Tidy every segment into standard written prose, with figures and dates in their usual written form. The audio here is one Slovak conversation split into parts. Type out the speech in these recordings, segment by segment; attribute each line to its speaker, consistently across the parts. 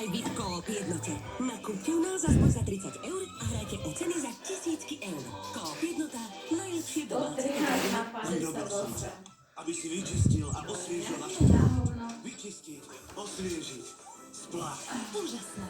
Speaker 1: Aj vy v Coop jednote. Nakúpte u nás aspoň za 30 eur a hrajte o ceny za tisícky eur. Coop jednota, najlepšie domáce potraviny.
Speaker 2: Aby si vyčistil a osviežil našu domu. Vyčistiť, osviežiť, spláchnuť.
Speaker 1: Úžasné.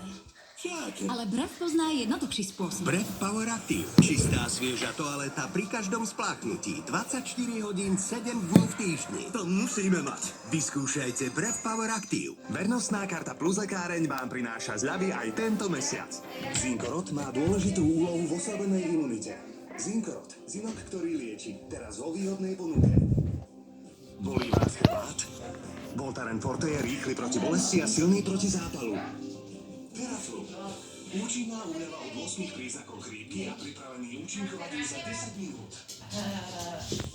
Speaker 2: Však.
Speaker 3: Ale Brev pozná jednoduchší spôsob.
Speaker 4: Brev Power Active. Čistá, svieža toaleta pri každom spláchnutí. 24 hodín, 7 dní v týždni.
Speaker 2: To musíme mať.
Speaker 4: Vyskúšajte Brev Power Active.
Speaker 2: Vernostná karta Plus lekáreň vám prináša zľavy aj tento mesiac. Zinkorot má dôležitú úlohu v oslabenej imunite. Zinkorot, zinok, ktorý lieči. Teraz vo výhodnej ponuke. Bolí vás chrbát? Voltaren Forte je rýchly proti bolesti a silný proti zápalu. Theraflu. Účinná úľava od 8 príznakov chrípky a pripravený účinkovať za 10 minút.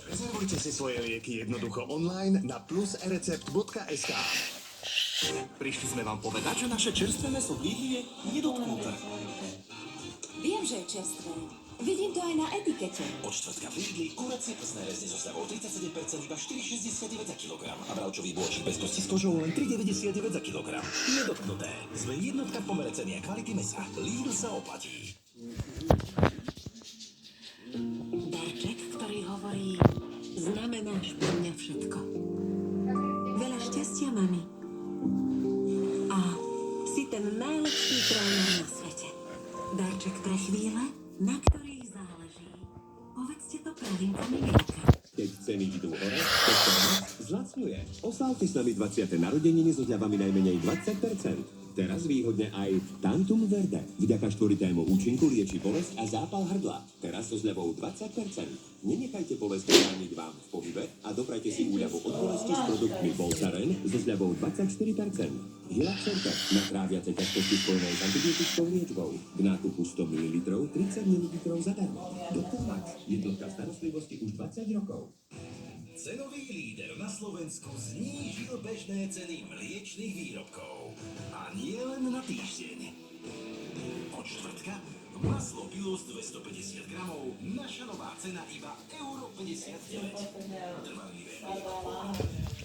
Speaker 2: Rezervujte si svoje lieky jednoducho online na pluserecept.sk. Prišli sme vám povedať, že naše čerstvé mäso v Lidli je nedotknuté.
Speaker 1: Viem, že je čerstvé. Vidím to aj na etikete.
Speaker 5: Od štvrtka v Lidli kurecie prsné rezne so savou 37% iba 4,69 za kilogram a bravčový bôčik bez kosti s kožou len 3,99 za kilogram. Nedotknuté. Sme jednotka v pomere ceny a kvality mesa. Lidl sa oplatí.
Speaker 1: Darček, ktorý hovorí, znamenáš pre mňa všetko. Veľa šťastia, mami. A si ten najlepší tréner na svete. Darček pre chvíle, na ktorých záleží. Povedzte to pravým Amerika.
Speaker 6: Keď ceny idú hore, Petromax zlacňuje. Oslávte s nami 20. narodeniny so zľavami najmenej 20%. Teraz výhodne aj Tantum Verde. Vďaka štvrtému účinku lieči bolesť a zápal hrdla. Teraz so zľavou 20%. Nenechajte bolesť brániť vám v pohybe a doprajte si úľavu od bolesti s produktmi Voltaren so zľavou 24%. Hilak Center na tráviacej ťažkosti spojenej s antibiotickou liečbou. K nákupu 100 ml 30 ml zadarmo. Dr. Max, jednotka starostlivosti už 20 rokov.
Speaker 5: Cenový líder na Slovensku znížil bežné ceny mliečnych výrobkov. A nie len na týždeň. Od štvrtka maslo Pilus 250 gramov, naša nová cena iba €59. Trvanlivé výrobky.